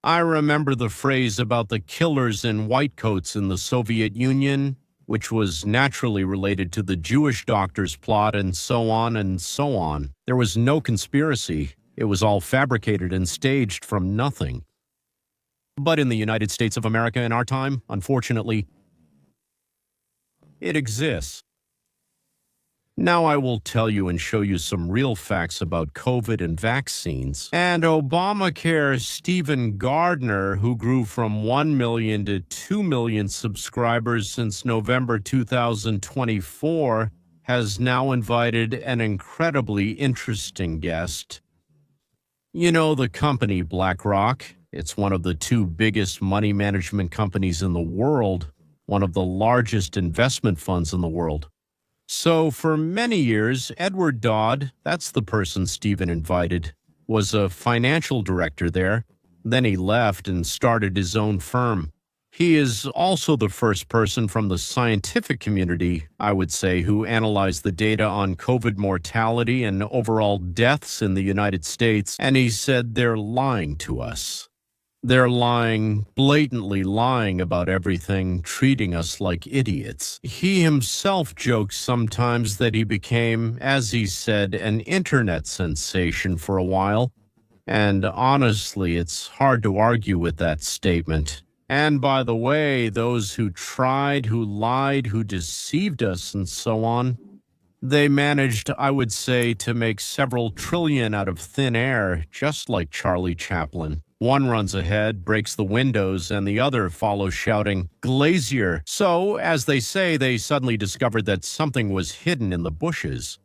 I remember the phrase about the killers in white coats in the Soviet Union, which was naturally related to the Jewish doctor's plot and so on and so on. There was no conspiracy. It was all fabricated and staged from nothing. But in the United States of America in our time, unfortunately, it exists. Now I will tell you and show you some real facts about COVID and vaccines. And Obamacare's Stephen Gardner, who grew from 1 million to 2 million subscribers since November 2024, has now invited an incredibly interesting guest. You know the company BlackRock. It's one of the two biggest money management companies in the world, one of the largest investment funds in the world. So for many years, Edward Dodd, that's the person Stephen invited, was a financial director there. Then he left and started his own firm. He is also the first person from the scientific community, I would say, who analyzed the data on COVID mortality and overall deaths in the United States, and he said they're lying to us. They're lying, blatantly lying about everything, treating us like idiots. He himself jokes sometimes that he became, as he said, an internet sensation for a while. And honestly, it's hard to argue with that statement. And by the way, those who tried, who lied, who deceived us, and so on, they managed, I would say, to make several trillion out of thin air, just like Charlie Chaplin. One runs ahead, breaks the windows, and the other follows shouting, "Glazier!" So, as they say, they suddenly discovered that something was hidden in the bushes.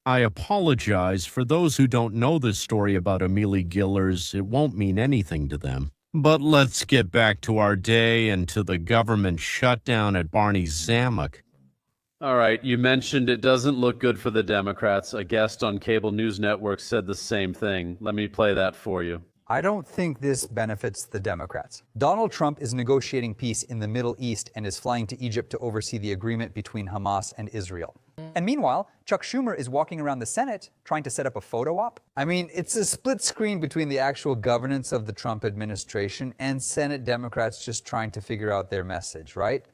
I apologize for those who don't know this story about Amelie Gillers. It won't mean anything to them. But let's get back to our day and to the government shutdown at Barney Zanuck. All right, you mentioned it doesn't look good for the Democrats. A guest on cable news network said the same thing. Let me play that for you. I don't think this benefits the Democrats. Donald Trump is negotiating peace in the Middle East and is flying to Egypt to oversee the agreement between Hamas and Israel. And meanwhile, Chuck Schumer is walking around the Senate trying to set up a photo op. I mean, it's a split screen between the actual governance of the Trump administration and Senate Democrats just trying to figure out their message, right?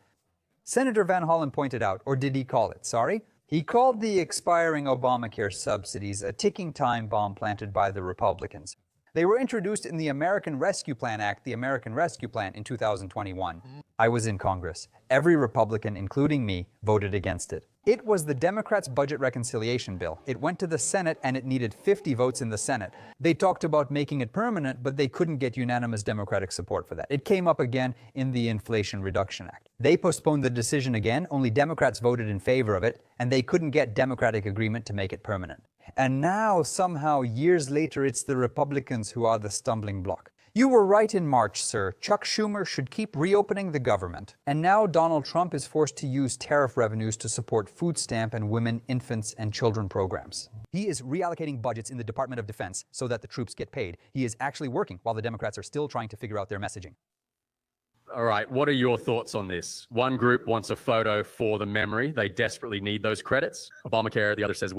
Senator Van Hollen pointed out, or did he call it, sorry? He called the expiring Obamacare subsidies a ticking time bomb planted by the Republicans. They were introduced in the American Rescue Plan Act, the American Rescue Plan, in 2021. I was in Congress. Every Republican, including me, voted against it. It was the Democrats' budget reconciliation bill. It went to the Senate and it needed 50 votes in the Senate. They talked about making it permanent, but they couldn't get unanimous Democratic support for that. It came up again in the Inflation Reduction Act. They postponed the decision again, only Democrats voted in favor of it, and they couldn't get Democratic agreement to make it permanent. And now, somehow, years later, it's the Republicans who are the stumbling block. You were right in March, sir. Chuck Schumer should keep reopening the government. And now Donald Trump is forced to use tariff revenues to support food stamp and women, infants, and children programs. He is reallocating budgets in the Department of Defense so that the troops get paid. He is actually working while the Democrats are still trying to figure out their messaging. All right, what are your thoughts on this? One group wants a photo for the memory. They desperately need those credits. Obamacare, the other says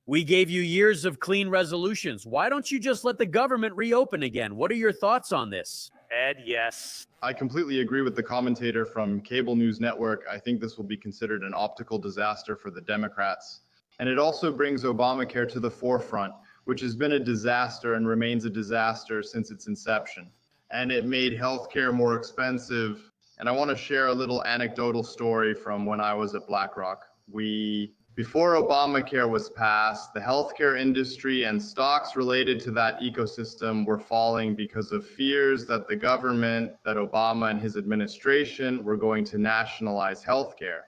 we gave you years of clean resolutions. Why don't you just let the government reopen again? What are your thoughts on this? Ed, yes. I completely agree with the commentator from Cable News Network. I think this will be considered an optical disaster for the Democrats. And it also brings Obamacare to the forefront, which has been a disaster and remains a disaster since its inception. And it made healthcare more expensive. And I want to share a little anecdotal story from when I was at BlackRock. Before Obamacare was passed, the healthcare industry and stocks related to that ecosystem were falling because of fears that the government, that Obama and his administration were going to nationalize healthcare.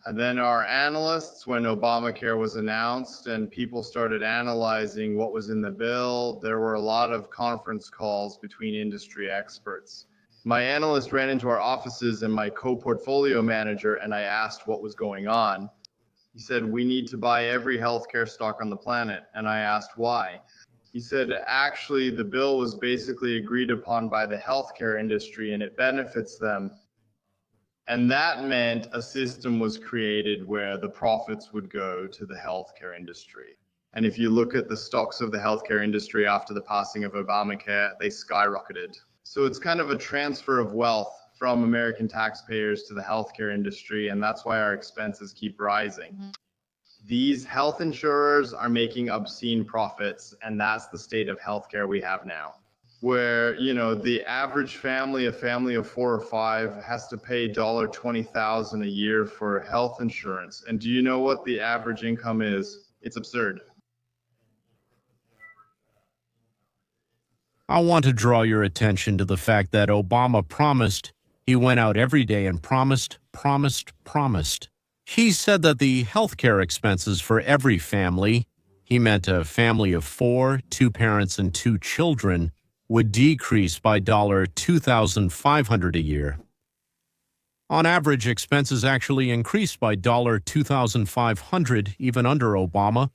And then our analysts, when Obamacare was announced and people started analyzing what was in the bill, there were a lot of conference calls between industry experts. My analyst ran into our offices and my co-portfolio manager, and I asked what was going on. He said, "We need to buy every healthcare stock on the planet." And I asked why. He said, actually, the bill was basically agreed upon by the healthcare industry and it benefits them. And that meant a system was created where the profits would go to the healthcare industry. And if you look at the stocks of the healthcare industry after the passing of Obamacare, they skyrocketed. So it's kind of a transfer of wealth from American taxpayers to the healthcare industry, and that's why our expenses keep rising. These health insurers are making obscene profits, and that's the state of healthcare we have now, where, the average family, a family of 4 or 5, has to pay $20,000 a year for health insurance. And do you know what the average income is? It's absurd. I want to draw your attention to the fact that Obama promised. He went out every day and promised. He said that the healthcare expenses for every family, he meant a family of 4, 2 parents and 2 children, would decrease by $2,500 a year. On average, expenses actually increased by $2,500 even under Obama,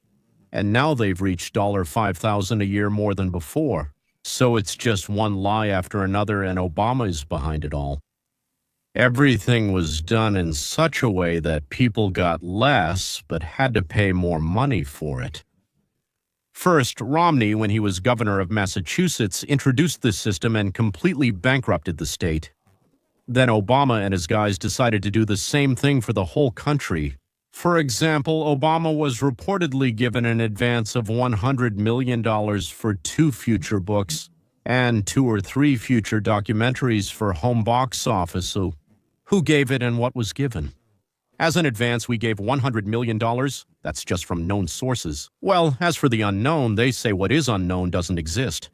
and now they've reached $5,000 a year more than before. So it's just one lie after another, and Obama is behind it all. Everything was done in such a way that people got less but had to pay more money for it. First, Romney, when he was governor of Massachusetts, introduced this system and completely bankrupted the state. Then Obama and his guys decided to do the same thing for the whole country. For example, Obama was reportedly given an advance of $100 million for 2 future books and 2 or 3 future documentaries for home box office. So who gave it and what was given? As an advance, we gave $100 million. That's just from known sources. Well, as for the unknown, they say what is unknown doesn't exist.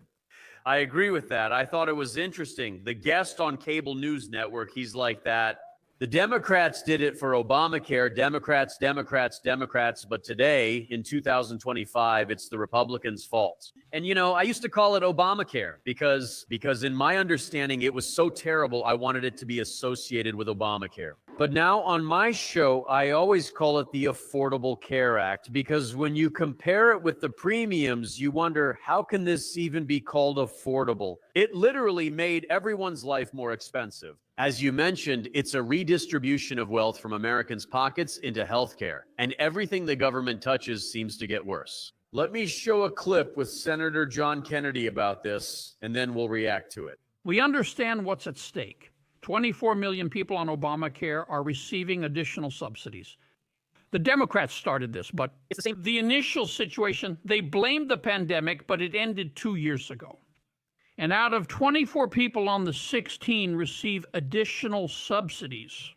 I agree with that. I thought it was interesting. The guest on cable news network, he's like that. The Democrats did it for Obamacare, Democrats, but today, in 2025, it's the Republicans' fault. And, I used to call it Obamacare because in my understanding, it was so terrible, I wanted it to be associated with Obamacare. But now on my show, I always call it the Affordable Care Act because when you compare it with the premiums, you wonder, how can this even be called affordable? It literally made everyone's life more expensive. As you mentioned, it's a redistribution of wealth from Americans' pockets into healthcare, and everything the government touches seems to get worse. Let me show a clip with Senator John Kennedy about this, and then we'll react to it. We understand what's at stake. 24 million people on Obamacare are receiving additional subsidies. The Democrats started this, but it's the same. The initial situation, they blamed the pandemic, but it ended 2 years ago. And out of 24 people on the 16 receive additional subsidies.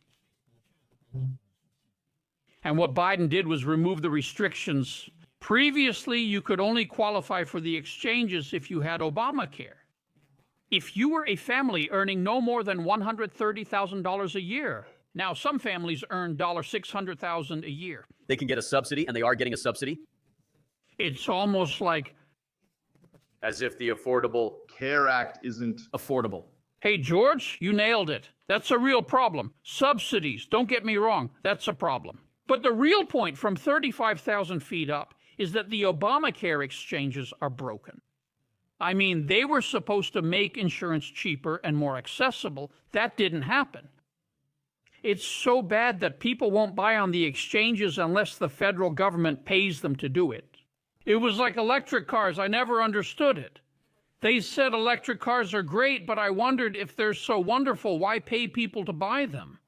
And what Biden did was remove the restrictions. Previously, you could only qualify for the exchanges if you had Obamacare. If you were a family earning no more than $130,000 a year, now some families earn $600,000 a year. They can get a subsidy, and they are getting a subsidy. It's almost like as if the Affordable Care Act isn't affordable. Hey, George, you nailed it. That's a real problem. Subsidies, don't get me wrong, that's a problem. But the real point from 35,000 feet up is that the Obamacare exchanges are broken. I mean, they were supposed to make insurance cheaper and more accessible. That didn't happen. It's so bad that people won't buy on the exchanges unless the federal government pays them to do it. It was like electric cars. I never understood it. They said electric cars are great, but I wondered if they're so wonderful, why pay people to buy them?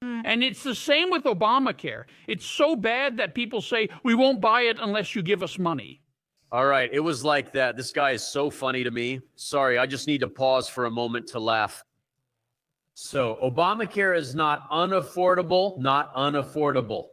And it's the same with Obamacare. It's so bad that people say, we won't buy it unless you give us money. All right, it was like that. This guy is so funny to me. Sorry, I just need to pause for a moment to laugh. So, Obamacare is not unaffordable, not unaffordable.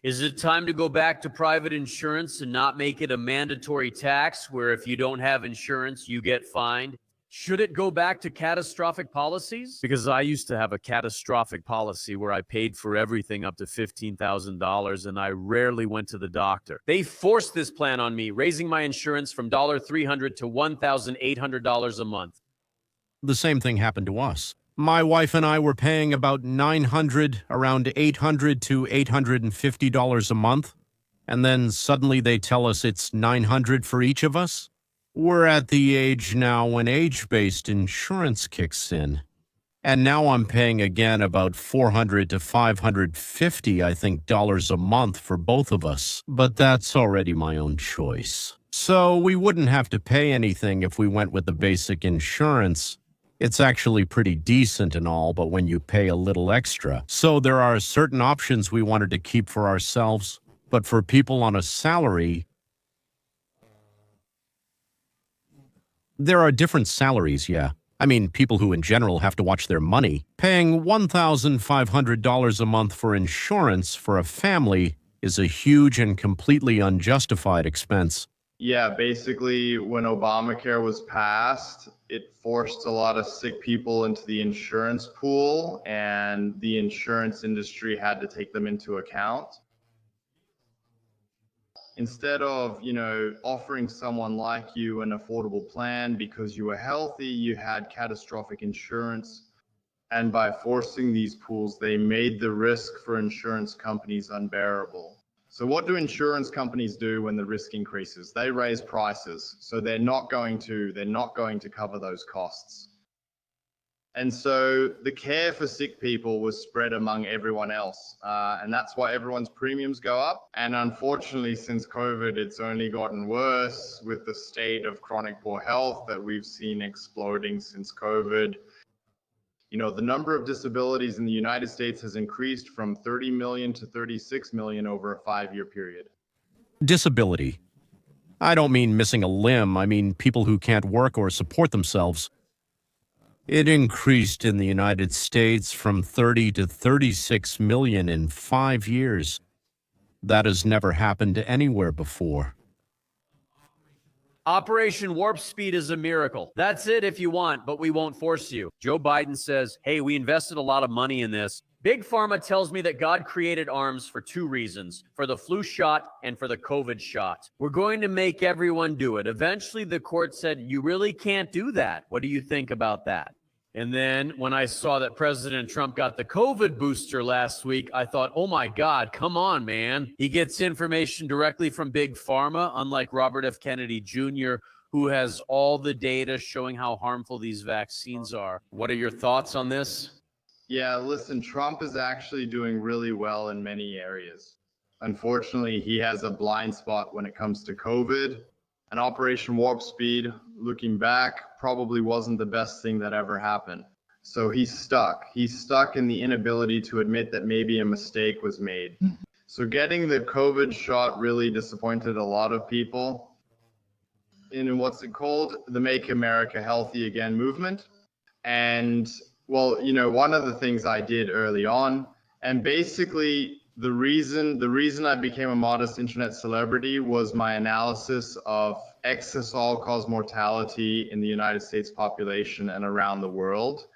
Is it time to go back to private insurance and not make it a mandatory tax where if you don't have insurance, you get fined? Should it go back to catastrophic policies? Because I used to have a catastrophic policy where I paid for everything up to $15,000 and I rarely went to the doctor. They forced this plan on me, raising my insurance from $300 to $1,800 a month. The same thing happened to us. My wife and I were paying about $900, around $800 to $850 a month. And then suddenly they tell us it's $900 for each of us. We're at the age now when age-based insurance kicks in. And now I'm paying again about $400 to $550, I think, dollars a month for both of us. But that's already my own choice. So we wouldn't have to pay anything if we went with the basic insurance. It's actually pretty decent and all, but when you pay a little extra. So there are certain options we wanted to keep for ourselves, but for people on a salary, there are different salaries, yeah. I mean, people who in general have to watch their money. Paying $1,500 a month for insurance for a family is a huge and completely unjustified expense. Yeah, basically, when Obamacare was passed, it forced a lot of sick people into the insurance pool, and the insurance industry had to take them into account. Instead of, offering someone like you an affordable plan because you were healthy, you had catastrophic insurance. And by forcing these pools, they made the risk for insurance companies unbearable. So what do insurance companies do when the risk increases? They raise prices. So they're not going to cover those costs. And so the care for sick people was spread among everyone else. And that's why everyone's premiums go up. And unfortunately, since COVID, it's only gotten worse with the state of chronic poor health that we've seen exploding since COVID. The number of disabilities in the United States has increased from 30 million to 36 million over a 5-year period. Disability. I don't mean missing a limb, I mean people who can't work or support themselves. It increased in the United States from 30 to 36 million in 5 years. That has never happened anywhere before. Operation Warp Speed is a miracle. That's it if you want, but we won't force you. Joe Biden says, hey, we invested a lot of money in this. Big Pharma tells me that God created arms for 2 reasons, for the flu shot and for the COVID shot. We're going to make everyone do it. Eventually, the court said, you really can't do that. What do you think about that? And then when I saw that President Trump got the COVID booster last week, I thought, oh my God, come on, man. He gets information directly from Big Pharma, unlike Robert F. Kennedy Jr., who has all the data showing how harmful these vaccines are. What are your thoughts on this? Yeah, listen, Trump is actually doing really well in many areas. Unfortunately, he has a blind spot when it comes to COVID. And Operation Warp Speed, looking back, probably wasn't the best thing that ever happened. So he's stuck. He's stuck in the inability to admit that maybe a mistake was made. So getting the COVID shot really disappointed a lot of people in what's it called? The Make America Healthy Again movement. And well, one of the things I did early on, and basically the reason I became a modest internet celebrity was my analysis of excess all-cause mortality in the United States population and around the world.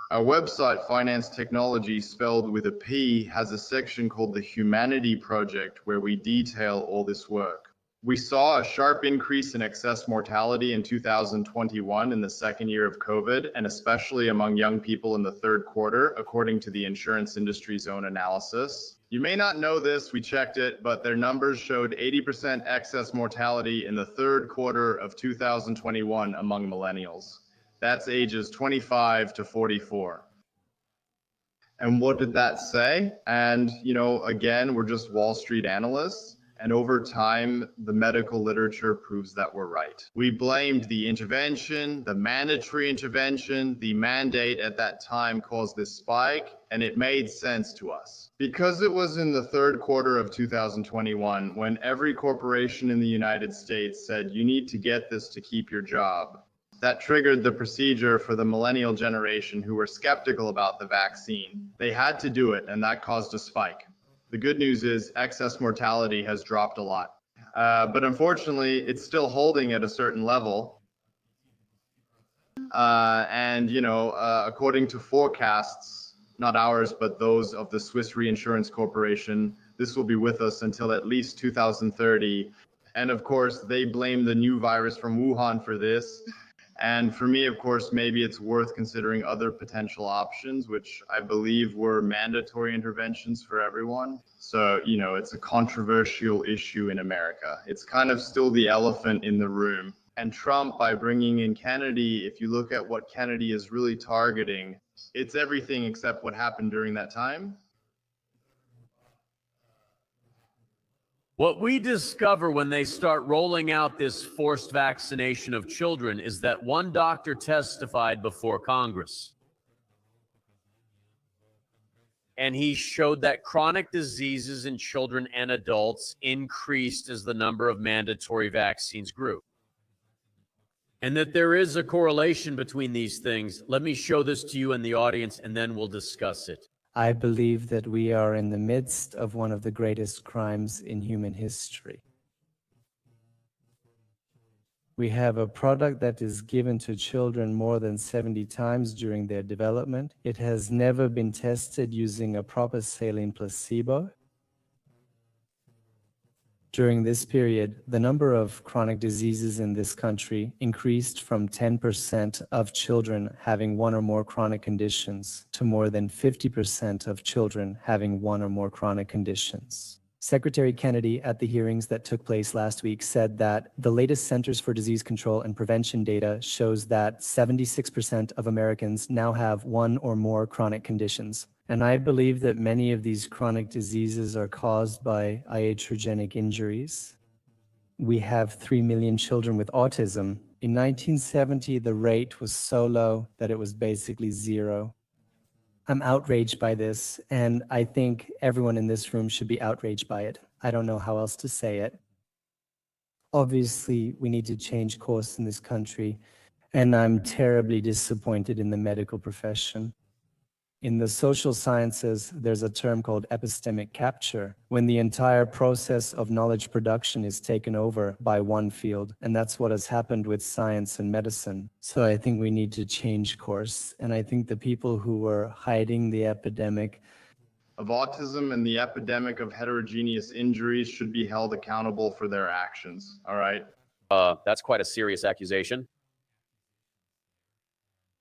Our website, Finance Technology, spelled with a P, has a section called the Humanity Project, where we detail all this work. We saw a sharp increase in excess mortality in 2021 in the second year of COVID, and especially among young people in the third quarter, according to the insurance industry's own analysis. You may not know this, we checked it, but their numbers showed 80% excess mortality in the third quarter of 2021 among millennials. That's ages 25 to 44. And what did that say? And, again, we're just Wall Street analysts. And over time, the medical literature proves that we're right. We blamed the intervention, the mandatory intervention, the mandate at that time caused this spike, and it made sense to us. Because it was in the third quarter of 2021 when every corporation in the United States said, you need to get this to keep your job. That triggered the procedure for the millennial generation who were skeptical about the vaccine. They had to do it, and that caused a spike. The good news is excess mortality has dropped a lot. But unfortunately, it's still holding at a certain level. According to forecasts, not ours, but those of the Swiss Reinsurance Corporation, this will be with us until at least 2030. And of course, they blame the new virus from Wuhan for this. And for me, of course, maybe it's worth considering other potential options, which I believe were mandatory interventions for everyone. So, it's a controversial issue in America. It's kind of still the elephant in the room. And Trump, by bringing in Kennedy, if you look at what Kennedy is really targeting, it's everything except what happened during that time. What we discover when they start rolling out this forced vaccination of children is that one doctor testified before Congress. And he showed that chronic diseases in children and adults increased as the number of mandatory vaccines grew. And that there is a correlation between these things. Let me show this to you in the audience, and then we'll discuss it. I believe that we are in the midst of one of the greatest crimes in human history. We have a product that is given to children more than 70 times during their development. It has never been tested using a proper saline placebo. During this period, the number of chronic diseases in this country increased from 10% of children having one or more chronic conditions to more than 50% of children having one or more chronic conditions. Secretary Kennedy, at the hearings that took place last week, said that the latest Centers for Disease Control and Prevention data shows that 76% of Americans now have one or more chronic conditions. And I believe that many of these chronic diseases are caused by iatrogenic injuries. We have 3 million children with autism. In 1970, the rate was so low that it was basically zero. I'm outraged by this, and I think everyone in this room should be outraged by it. I don't know how else to say it. Obviously, we need to change course in this country, and I'm terribly disappointed in the medical profession. In the social sciences, there's a term called epistemic capture, when the entire process of knowledge production is taken over by one field, and that's what has happened with science and medicine. So I think we need to change course, and I think the people who were hiding the epidemic Of autism and the epidemic of heterogeneous injuries should be held accountable for their actions, all right? That's quite a serious accusation.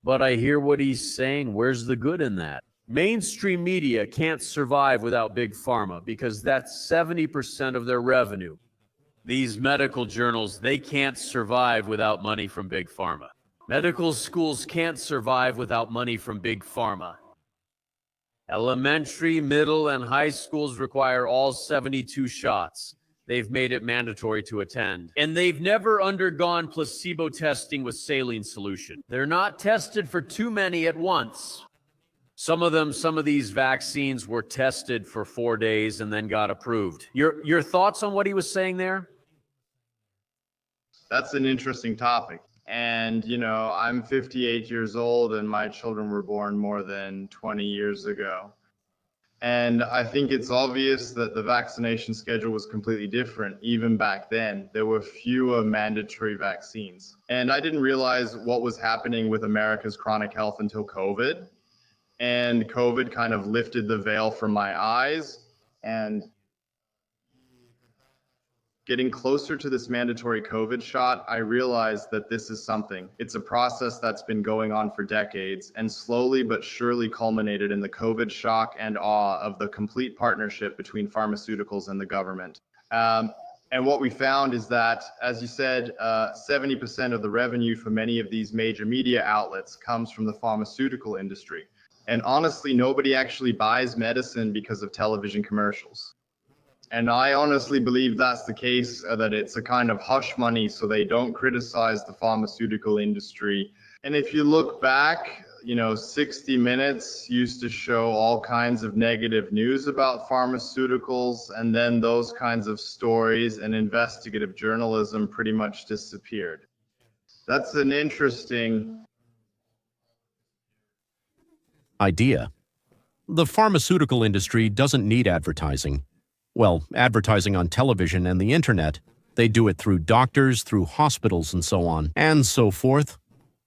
But I hear what he's saying. Where's the good in that? Mainstream media can't survive without Big Pharma because that's 70% of their revenue. These medical journals, they can't survive without money from Big Pharma. Medical schools can't survive without money from Big Pharma. Elementary, middle, and high schools require all 72 shots. They've made it mandatory to attend. And they've never undergone placebo testing with saline solution. They're not tested for too many at once. Some of these vaccines were tested for 4 days and then got approved. Your thoughts on what he was saying there? That's an interesting topic. And, you know, I'm 58 years old and my children were born more than 20 years ago. And I think it's obvious that the vaccination schedule was completely different. Even back then, there were fewer mandatory vaccines. And I didn't realize what was happening with America's chronic health until COVID. And COVID kind of lifted the veil from my eyes. And getting closer to this mandatory COVID shot, I realized that this is something. It's a process that's been going on for decades and slowly but surely culminated in the COVID shock and awe of the complete partnership between pharmaceuticals and the government. And what we found is that, as you said, 70% of the revenue for many of these major media outlets comes from the pharmaceutical industry. And honestly, nobody actually buys medicine because of television commercials. And I honestly believe that's the case, that it's a kind of hush money so they don't criticize the pharmaceutical industry. And if you look back, you know, 60 Minutes used to show all kinds of negative news about pharmaceuticals, and then those kinds of stories and investigative journalism pretty much disappeared. That's an interesting idea. The pharmaceutical industry doesn't need advertising. Well, advertising on television and the internet. They do it through doctors, through hospitals, and so on, and so forth.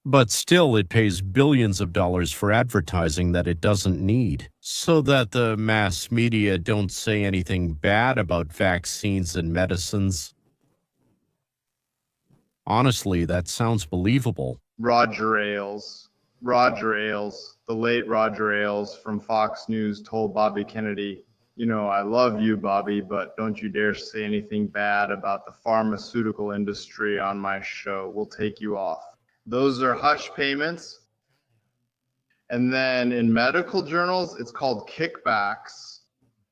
But still, it pays billions of dollars for advertising that it doesn't need, so that the mass media don't say anything bad about vaccines and medicines. Honestly, that sounds believable. Roger Ailes, the late Roger Ailes from Fox News told Bobby Kennedy, I love you, Bobby, but don't you dare say anything bad about the pharmaceutical industry on my show. We'll take you off. Those are hush payments. And then in medical journals, it's called kickbacks.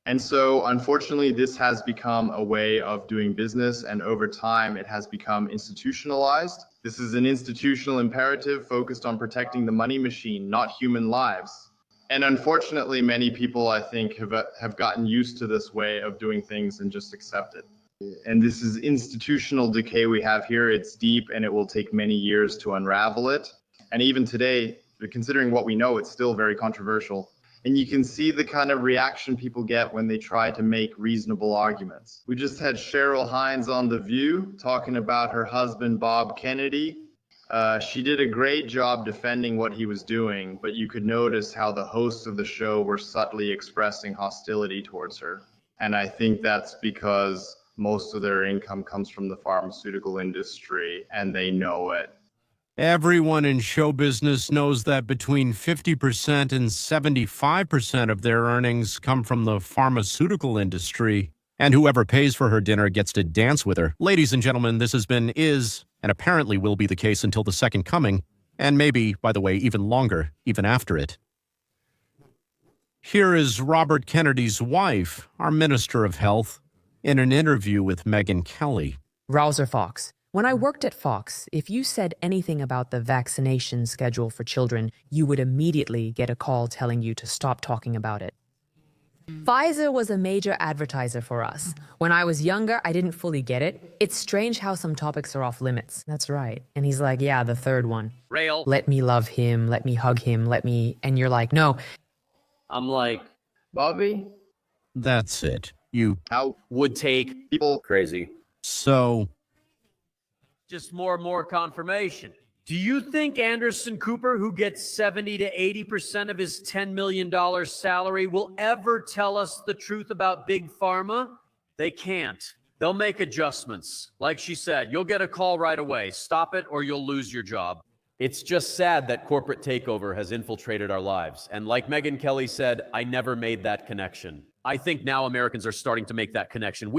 And so, unfortunately, this has become a way of doing business, and over time, it has become institutionalized. This is an institutional imperative focused on protecting the money machine, not human lives. And unfortunately, many people, I think, have gotten used to this way of doing things and just accept it. And this is institutional decay we have here. It's deep, and it will take many years to unravel it. And even today, considering what we know, it's still very controversial. And you can see the kind of reaction people get when they try to make reasonable arguments. We just had Cheryl Hines on The View talking about her husband, Bob Kennedy. She did a great job defending what he was doing, but you could notice how the hosts of the show were subtly expressing hostility towards her. And I think that's because most of their income comes from the pharmaceutical industry, and they know it. Everyone in show business knows that between 50% and 75% of their earnings come from the pharmaceutical industry, and whoever pays for her dinner gets to dance with her. Ladies and gentlemen, this has been, is, and apparently will be the case until the second coming, and maybe, by the way, even longer, even after it. Here is Robert Kennedy's wife, our Minister of Health, in an interview with Megyn Kelly. Rouser Fox. When I worked at Fox, if you said anything about the vaccination schedule for children, you would immediately get a call telling you to stop talking about it. Pfizer was a major advertiser for us. When I was younger, I didn't fully get it. It's strange how some topics are off limits. That's right. And he's like, yeah, the third one. Rail. Let me love him, let me hug him, and you're like, no. I'm like, Bobby, That's it. how would take people crazy. So, Just more and more confirmation. Do you think Anderson Cooper, who gets 70 to 80% of his $10 million salary, will ever tell us the truth about Big Pharma? They can't. They'll make adjustments. Like she said, you'll get a call right away. Stop it or you'll lose your job. It's just sad that corporate takeover has infiltrated our lives. And like Megyn Kelly said, I never made that connection. I think now Americans are starting to make that connection.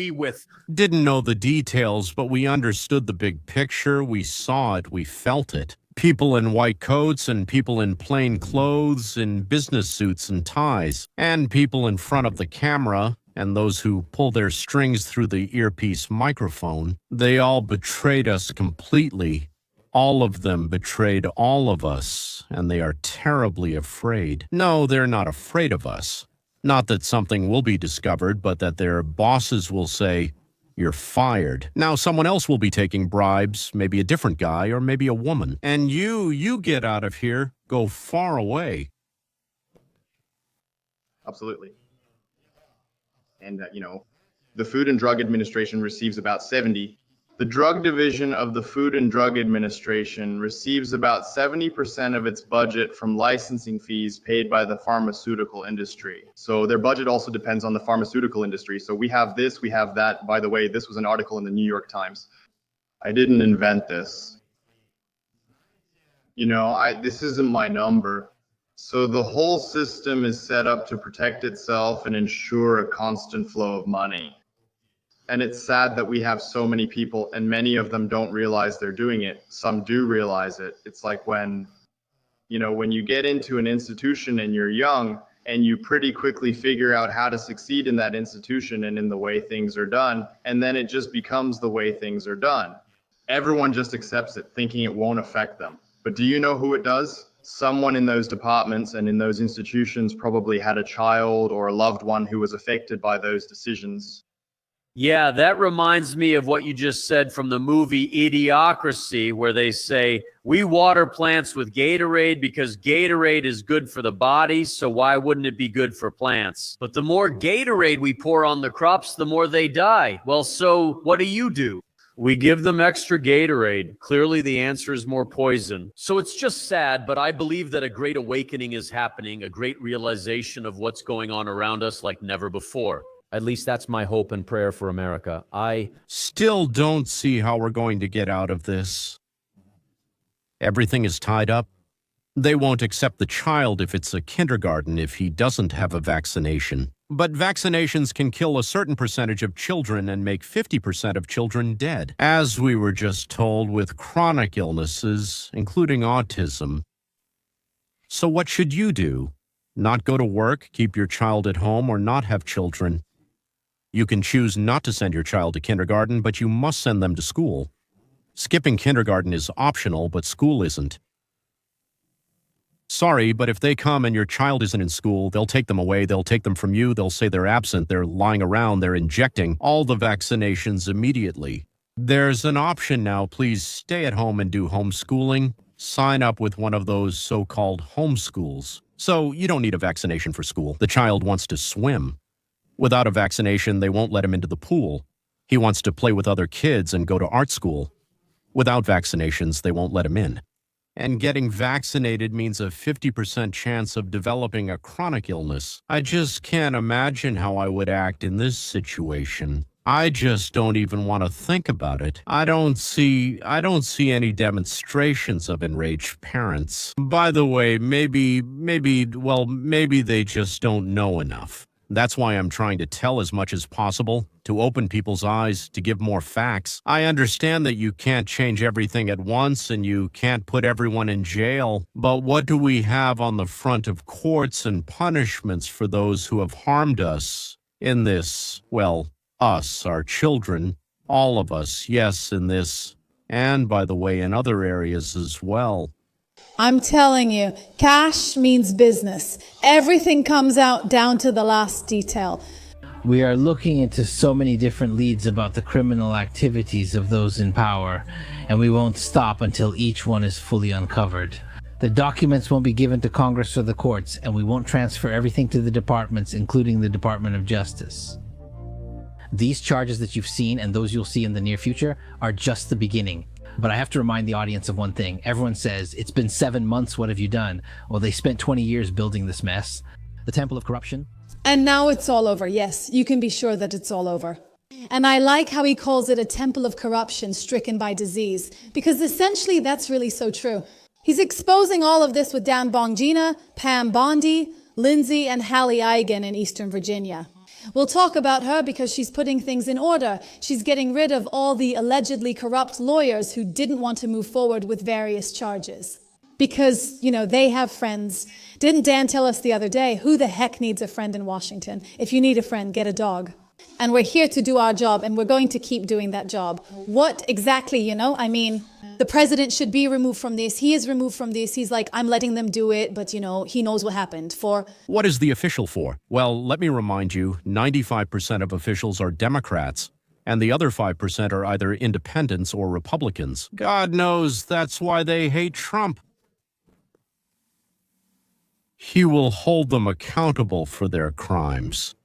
didn't know the details, but we understood the big picture. We saw it. We felt it. People in white coats and people in plain clothes, in business suits and ties, and people in front of the camera, and those who pull their strings through the earpiece microphone. They all betrayed us completely. All of them betrayed all of us, and they are terribly afraid. No, they're not afraid of us. Not that something will be discovered, but that their bosses will say, you're fired. Now someone else will be taking bribes, maybe a different guy or maybe a woman. And you get out of here, go far away. Absolutely. And, the Food and Drug Administration receives about 70. The drug division of the Food and Drug Administration receives about 70% of its budget from licensing fees paid by the pharmaceutical industry. So their budget also depends on the pharmaceutical industry. So we have this, we have that. By the way, this was an article in the New York Times. I didn't invent this. This isn't my number. So the whole system is set up to protect itself and ensure a constant flow of money. And it's sad that we have so many people, and many of them don't realize they're doing it. Some do realize it. It's like when you get into an institution and you're young and you pretty quickly figure out how to succeed in that institution and in the way things are done, and then it just becomes the way things are done. Everyone just accepts it, thinking it won't affect them. But do you know who it does? Someone in those departments and in those institutions probably had a child or a loved one who was affected by those decisions. Yeah, that reminds me of what you just said from the movie Idiocracy, where they say, we water plants with Gatorade because Gatorade is good for the body, so why wouldn't it be good for plants? But the more Gatorade we pour on the crops, the more they die. Well, so what do? We give them extra Gatorade. Clearly, the answer is more poison. So it's just sad, but I believe that a great awakening is happening, a great realization of what's going on around us like never before. At least that's my hope and prayer for America. I still don't see how we're going to get out of this. Everything is tied up. They won't accept the child if it's a kindergarten if he doesn't have a vaccination. But vaccinations can kill a certain percentage of children and make 50% of children dead, as we were just told with chronic illnesses, including autism. So what should you do? Not go to work, keep your child at home, or not have children? You can choose not to send your child to kindergarten, but you must send them to school. Skipping kindergarten is optional, but school isn't. Sorry, but if they come and your child isn't in school, they'll take them away, they'll take them from you, they'll say they're absent, they're lying around, they're injecting all the vaccinations immediately. There's an option now. Please stay at home and do homeschooling. Sign up with one of those so-called homeschools. So you don't need a vaccination for school. The child wants to swim. Without a vaccination, they won't let him into the pool. He wants to play with other kids and go to art school. Without vaccinations, they won't let him in. And getting vaccinated means a 50% chance of developing a chronic illness. I just can't imagine how I would act in this situation. I just don't even want to think about it. I don't see any demonstrations of enraged parents. By the way, maybe they just don't know enough. That's why I'm trying to tell as much as possible, to open people's eyes, to give more facts. I understand that you can't change everything at once and you can't put everyone in jail, but what do we have on the front of courts and punishments for those who have harmed us in this, well, us, our children, all of us, yes, in this, and by the way, in other areas as well. I'm telling you, cash means business. Everything comes out down to the last detail. We are looking into so many different leads about the criminal activities of those in power, and we won't stop until each one is fully uncovered. The documents won't be given to Congress or the courts, and we won't transfer everything to the departments, including the Department of Justice. These charges that you've seen and those you'll see in the near future are just the beginning. But I have to remind the audience of one thing. Everyone says, it's been 7 months, what have you done? Well, they spent 20 years building this mess. The temple of corruption. And now it's all over. Yes, you can be sure that it's all over. And I like how he calls it a temple of corruption stricken by disease, because essentially that's really so true. He's exposing all of this with Dan Bongina, Pam Bondi, Lindsay, and Hallie Eigen in Eastern Virginia. We'll talk about her because she's putting things in order. She's getting rid of all the allegedly corrupt lawyers who didn't want to move forward with various charges. Because, they have friends. Didn't Dan tell us the other day, who the heck needs a friend in Washington? If you need a friend, get a dog. And we're here to do our job, and we're going to keep doing that job. What exactly, the president should be removed from this. He is removed from this. He's like, I'm letting them do it, but, he knows what happened. What is the official for? Well, let me remind you, 95% of officials are Democrats, and the other 5% are either independents or Republicans. God knows that's why they hate Trump. He will hold them accountable for their crimes.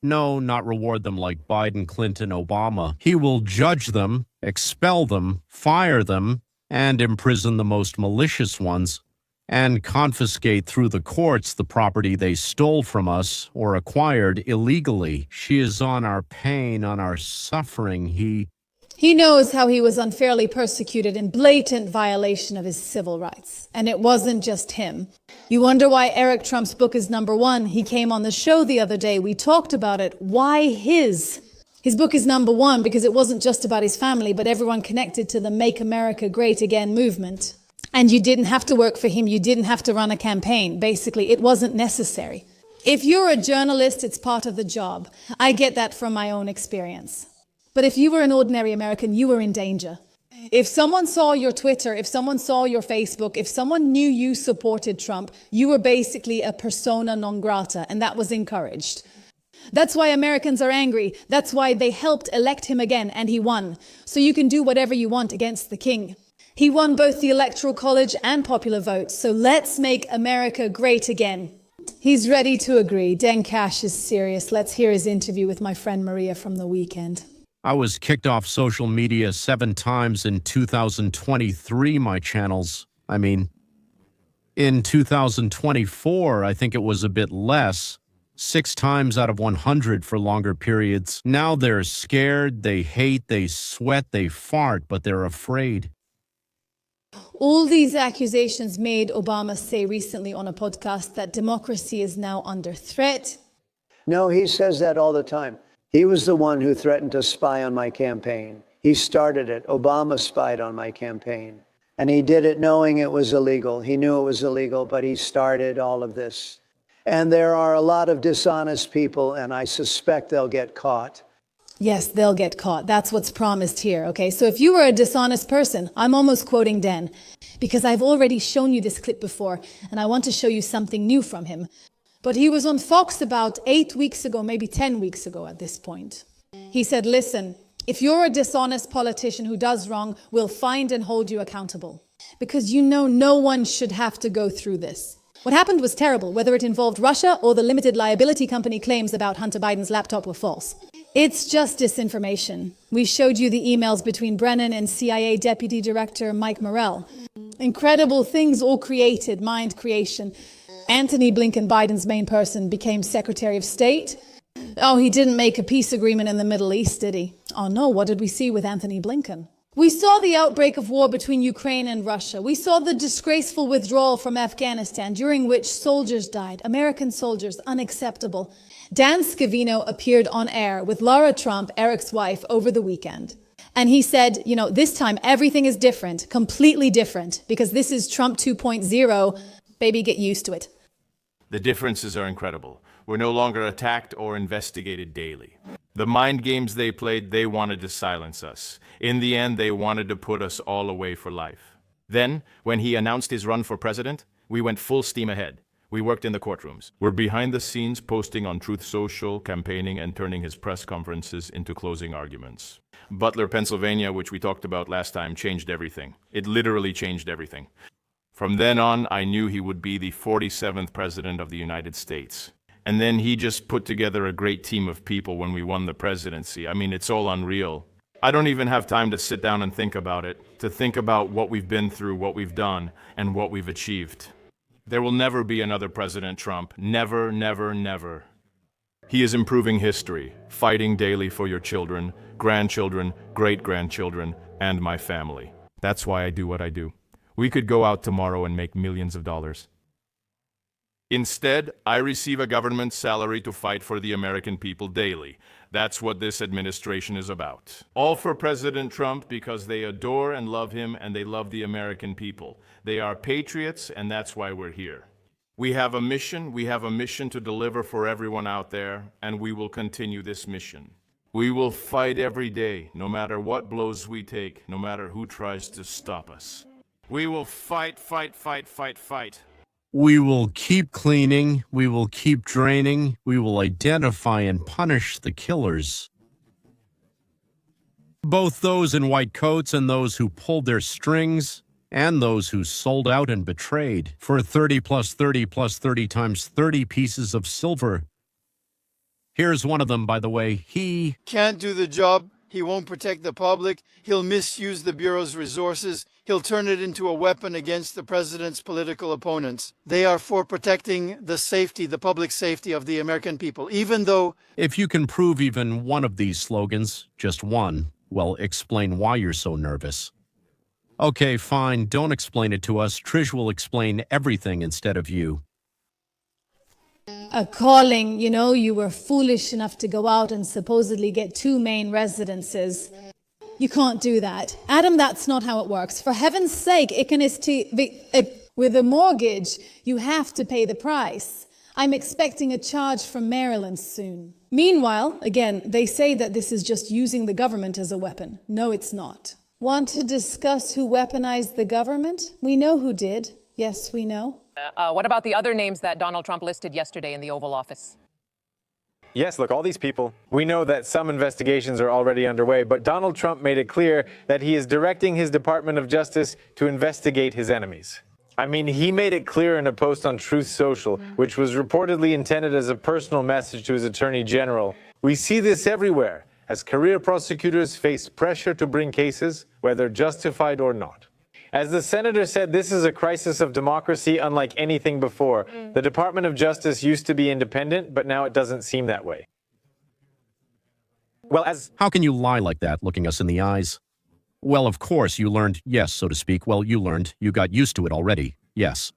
No, not reward them like Biden, Clinton, Obama. He will judge them, expel them, fire them, and imprison the most malicious ones, and confiscate through the courts the property they stole from us or acquired illegally. She is on our pain, on our suffering. He knows how he was unfairly persecuted in blatant violation of his civil rights. And it wasn't just him. You wonder why Eric Trump's book is #1. He came on the show the other day. We talked about it. Why his? His book is #1 because it wasn't just about his family, but everyone connected to the Make America Great Again movement. And you didn't have to work for him. You didn't have to run a campaign. Basically, it wasn't necessary. If you're a journalist, it's part of the job. I get that from my own experience. But if you were an ordinary American, you were in danger. If someone saw your Twitter, if someone saw your Facebook, if someone knew you supported Trump, you were basically a persona non grata, and that was encouraged. That's why Americans are angry. That's why they helped elect him again, and he won. So you can do whatever you want against the king. He won both the Electoral College and popular vote, so let's make America great again. He's ready to agree. Dan Cash is serious. Let's hear his interview with my friend Maria from the weekend. I was kicked off social media 7 times in 2023, my channels. In 2024, I think it was a bit less. 6 times out of 100 for longer periods. Now they're scared, they hate, they sweat, they fart, but they're afraid. All these accusations made Obama say recently on a podcast that democracy is now under threat. No, he says that all the time. He was the one who threatened to spy on my campaign. He started it. Obama spied on my campaign. And he did it knowing it was illegal. He knew it was illegal, but he started all of this. And there are a lot of dishonest people, and I suspect they'll get caught. Yes, they'll get caught. That's what's promised here, okay? So if you were a dishonest person, I'm almost quoting Dan, because I've already shown you this clip before, and I want to show you something new from him. But he was on Fox about 8 weeks ago, maybe 10 weeks ago at this point. He said, listen, if you're a dishonest politician who does wrong, we'll find and hold you accountable. Because you know no one should have to go through this. What happened was terrible, whether it involved Russia or the limited liability company claims about Hunter Biden's laptop were false. It's just disinformation. We showed you the emails between Brennan and CIA Deputy Director Mike Morrell. Incredible things all created, mind creation. Anthony Blinken, Biden's main person, became Secretary of State. Oh, he didn't make a peace agreement in the Middle East, did he? Oh no, what did we see with Anthony Blinken? We saw the outbreak of war between Ukraine and Russia. We saw the disgraceful withdrawal from Afghanistan, during which soldiers died, American soldiers, unacceptable. Dan Scavino appeared on air with Lara Trump, Eric's wife, over the weekend. And he said, you know, this time everything is different, completely different, because this is Trump 2.0. Baby, get used to it. The differences are incredible. We're no longer attacked or investigated daily. The mind games they played, they wanted to silence us. In the end, they wanted to put us all away for life. Then, when he announced his run for president, we went full steam ahead. We worked in the courtrooms. We're behind the scenes posting on Truth Social, campaigning and turning his press conferences into closing arguments. Butler, Pennsylvania, which we talked about last time, changed everything. It literally changed everything. From then on, I knew he would be the 47th president of the United States. And then he just put together a great team of people when we won the presidency. I mean, it's all unreal. I don't even have time to sit down and think about it, to think about what we've been through, what we've done, and what we've achieved. There will never be another President Trump. Never, never, never. He is improving history, fighting daily for your children, grandchildren, great-grandchildren, and my family. That's why I do what I do. We could go out tomorrow and make millions of dollars. Instead, I receive a government salary to fight for the American people daily. That's what this administration is about. All for President Trump because they adore and love him and they love the American people. They are patriots, and that's why we're here. We have a mission to deliver for everyone out there, and we will continue this mission. We will fight every day, no matter what blows we take, no matter who tries to stop us. We will fight, fight, fight, fight, fight. We will keep cleaning, we will keep draining, we will identify and punish the killers. Both those in white coats and those who pulled their strings, and those who sold out and betrayed for 30 plus 30 plus 30 times 30 pieces of silver. Here's one of them, by the way. He can't do the job. He won't protect the public. He'll misuse the Bureau's resources. He'll turn it into a weapon against the president's political opponents. They are for protecting the safety, the public safety of the American people, even though... If you can prove even one of these slogans, just one, well, explain why you're so nervous. Okay, fine, don't explain it to us. Trish will explain everything instead of you. A calling, you know, you were foolish enough to go out and supposedly get 2 main residences. You can't do that. Adam, that's not how it works. For heaven's sake, with a mortgage, you have to pay the price. I'm expecting a charge from Maryland soon. Meanwhile, again, they say that this is just using the government as a weapon. No, it's not. Want to discuss who weaponized the government? We know who did. Yes, we know. What about the other names that Donald Trump listed yesterday in the Oval Office? Yes, look, all these people. We know that some investigations are already underway, but Donald Trump made it clear that he is directing his Department of Justice to investigate his enemies. I mean, he made it clear in a post on Truth Social, which was reportedly intended as a personal message to his Attorney General. We see this everywhere, as career prosecutors face pressure to bring cases, whether justified or not. As the senator said, this is a crisis of democracy unlike anything before. The Department of Justice used to be independent, but now it doesn't seem that way. Well, How can you lie like that, looking us in the eyes? Well, of course, you learned, yes, so to speak. Well, you learned. You got used to it already. Yes.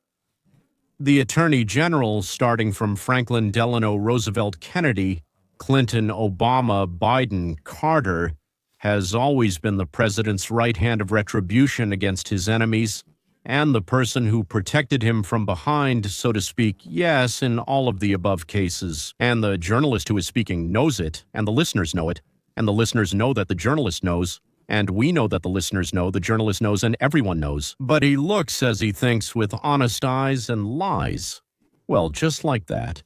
The Attorney General, starting from Franklin Delano Roosevelt Kennedy, Clinton, Obama, Biden, Carter, has always been the president's right hand of retribution against his enemies and the person who protected him from behind, so to speak, yes, in all of the above cases. And the journalist who is speaking knows it, and the listeners know it, and the listeners know that the journalist knows, and we know that the listeners know, the journalist knows, and everyone knows. But he looks as he thinks with honest eyes and lies. Well, just like that.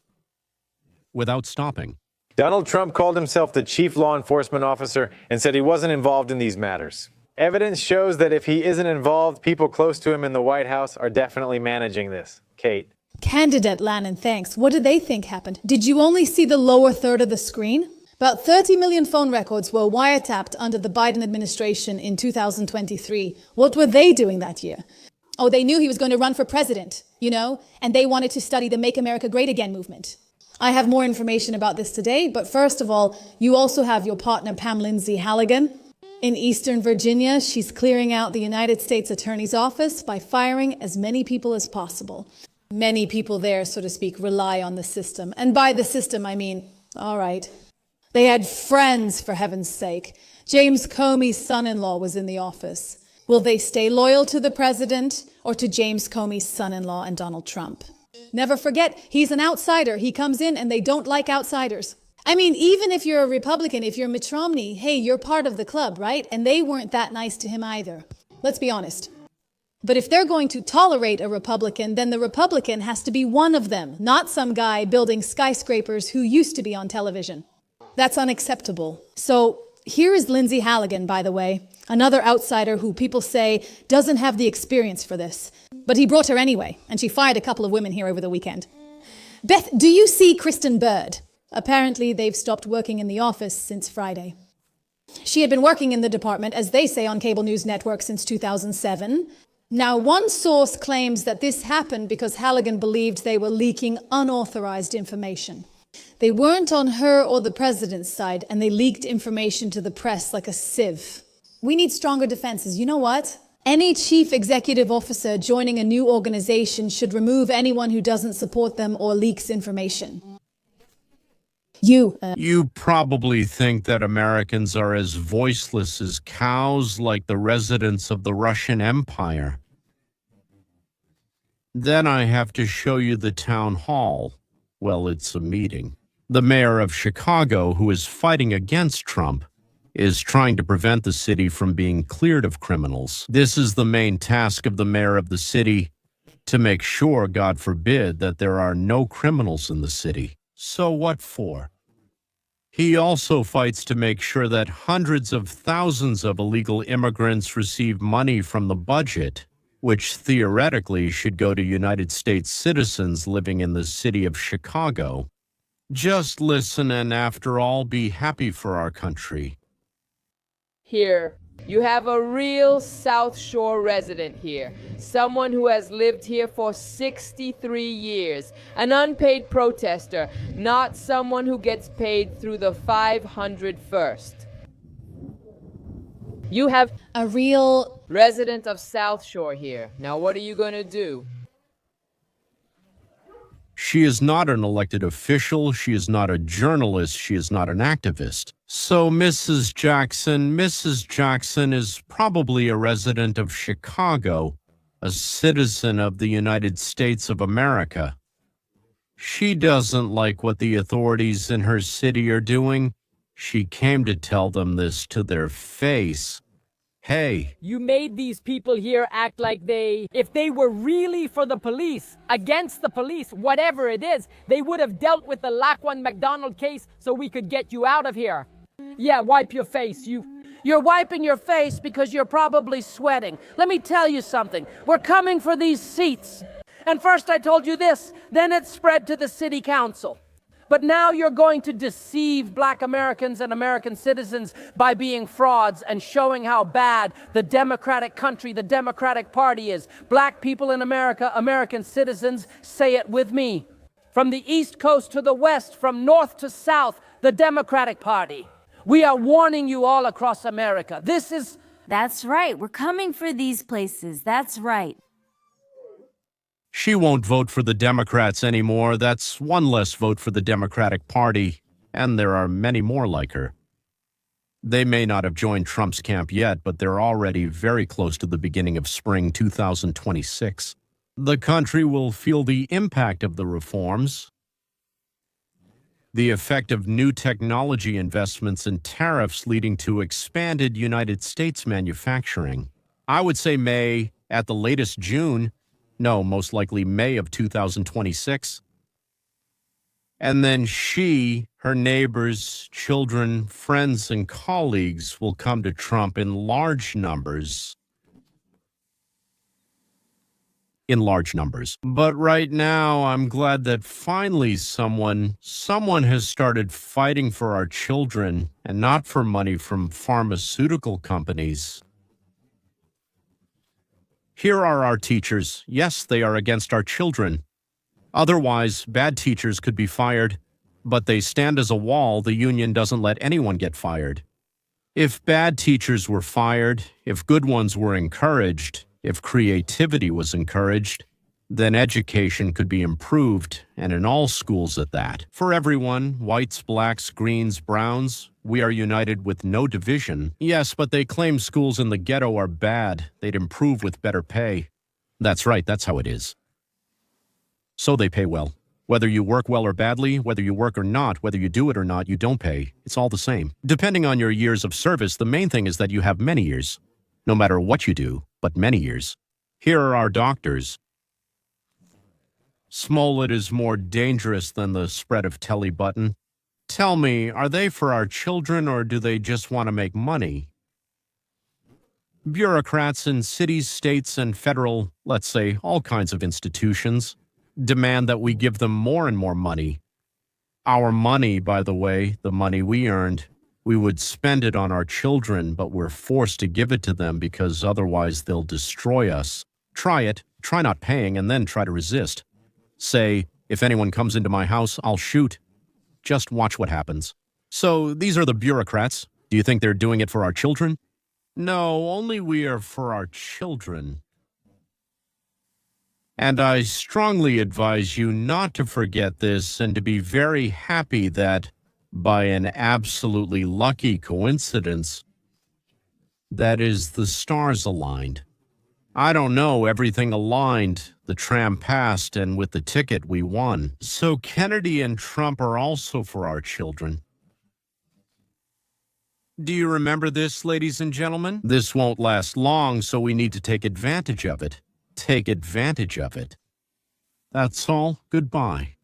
Without stopping. Donald Trump called himself the chief law enforcement officer and said he wasn't involved in these matters. Evidence shows that if he isn't involved, people close to him in the White House are definitely managing this. Kate. Candidate Lannon, thanks. What did they think happened? Did you only see the lower third of the screen? About 30 million phone records were wiretapped under the Biden administration in 2023. What were they doing that year? Oh, they knew he was going to run for president, and they wanted to study the Make America Great Again movement. I have more information about this today, but first of all, you also have your partner, Pam Lindsay Halligan. In Eastern Virginia, she's clearing out the United States Attorney's Office by firing as many people as possible. Many people there, so to speak, rely on the system. And by the system, I mean, all right. They had friends, for heaven's sake. James Comey's son-in-law was in the office. Will they stay loyal to the president or to James Comey's son-in-law and Donald Trump? Never forget, he's an outsider. He comes in and they don't like outsiders. I mean, even if you're a Republican, if you're Mitt Romney, hey, you're part of the club, right? And they weren't that nice to him either. Let's be honest. But if they're going to tolerate a Republican, then the Republican has to be one of them, not some guy building skyscrapers who used to be on television. That's unacceptable. So here is Lindsay Halligan, by the way, another outsider who people say doesn't have the experience for this. But he brought her anyway, and she fired a couple of women here over the weekend. Beth, do you see Kristen Bird? Apparently, they've stopped working in the office since Friday. She had been working in the department, as they say on cable news network, since 2007. Now, one source claims that this happened because Halligan believed they were leaking unauthorized information. They weren't on her or the president's side, and they leaked information to the press like a sieve. We need stronger defenses. You know what? Any chief executive officer joining a new organization should remove anyone who doesn't support them or leaks information. You probably think that Americans are as voiceless as cows like the residents of the Russian Empire. Then I have to show you the town hall. Well, it's a meeting. The mayor of Chicago, who is fighting against Trump, is trying to prevent the city from being cleared of criminals. This is the main task of the mayor of the city, to make sure, God forbid, that there are no criminals in the city. So what for? He also fights to make sure that hundreds of thousands of illegal immigrants receive money from the budget, which theoretically should go to United States citizens living in the city of Chicago. Just listen and, after all, be happy for our country. Here, you have a real South Shore resident here, someone who has lived here for 63 years, an unpaid protester, not someone who gets paid through the 501st. You have a real resident of South Shore here. Now what are you going to do? She is not an elected official, she is not a journalist, she is not an activist. So Mrs. Jackson is probably a resident of Chicago, a citizen of the United States of America. She doesn't like what the authorities in her city are doing. She came to tell them this to their face. Hey. You made these people here act like if they were really for the police, against the police, whatever it is, they would have dealt with the Laquan McDonald case so we could get you out of here. Yeah, wipe your face, You're wiping your face because you're probably sweating. Let me tell you something. We're coming for these seats. And first I told you this, then it spread to the city council. But now you're going to deceive Black Americans and American citizens by being frauds and showing how bad the democratic country, the Democratic Party is. Black people in America, American citizens, say it with me. From the East Coast to the West, from North to South, the Democratic Party. We are warning you all across America. This is That's right. We're coming for these places. That's right. She won't vote for the Democrats anymore. That's one less vote for the Democratic Party, and there are many more like her. They may not have joined Trump's camp yet, but they're already very close to the beginning of spring 2026. The country will feel the impact of the reforms, the effect of new technology investments and tariffs leading to expanded United States manufacturing. I would say May, at the latest June, no, most likely May of 2026. And then she, her neighbors, children, friends, and colleagues will come to Trump in large numbers. But right now, I'm glad that finally someone has started fighting for our children and not for money from pharmaceutical companies. Here are our teachers. Yes, they are against our children. Otherwise, bad teachers could be fired, but they stand as a wall. The union doesn't let anyone get fired. If bad teachers were fired, if good ones were encouraged, if creativity was encouraged, then education could be improved, and in all schools at that. For everyone, whites, blacks, greens, browns, we are united with no division. Yes, but they claim schools in the ghetto are bad. They'd improve with better pay. That's right, that's how it is. So they pay well. Whether you work well or badly, whether you work or not, whether you do it or not, you don't pay. It's all the same. Depending on your years of service, the main thing is that you have many years. No matter what you do, but many years. Here are our doctors. Smollett is more dangerous than the spread of Telly Button. Tell me, are they for our children or do they just want to make money? Bureaucrats in cities, states, and federal, let's say, all kinds of institutions, demand that we give them more and more money. Our money, by the way, the money we earned, we would spend it on our children, but we're forced to give it to them because otherwise they'll destroy us. Try it, try not paying, and then try to resist. Say, if anyone comes into my house, I'll shoot. Just watch what happens. So these are the bureaucrats. Do you think they're doing it for our children? No, only we are for our children. And I strongly advise you not to forget this and to be very happy that, by an absolutely lucky coincidence, that is, the stars aligned. I don't know, everything aligned, the tram passed, and with the ticket we won. So Kennedy and Trump are also for our children. Do you remember this, ladies and gentlemen? This won't last long, so we need to take advantage of it. Take advantage of it. That's all. Goodbye.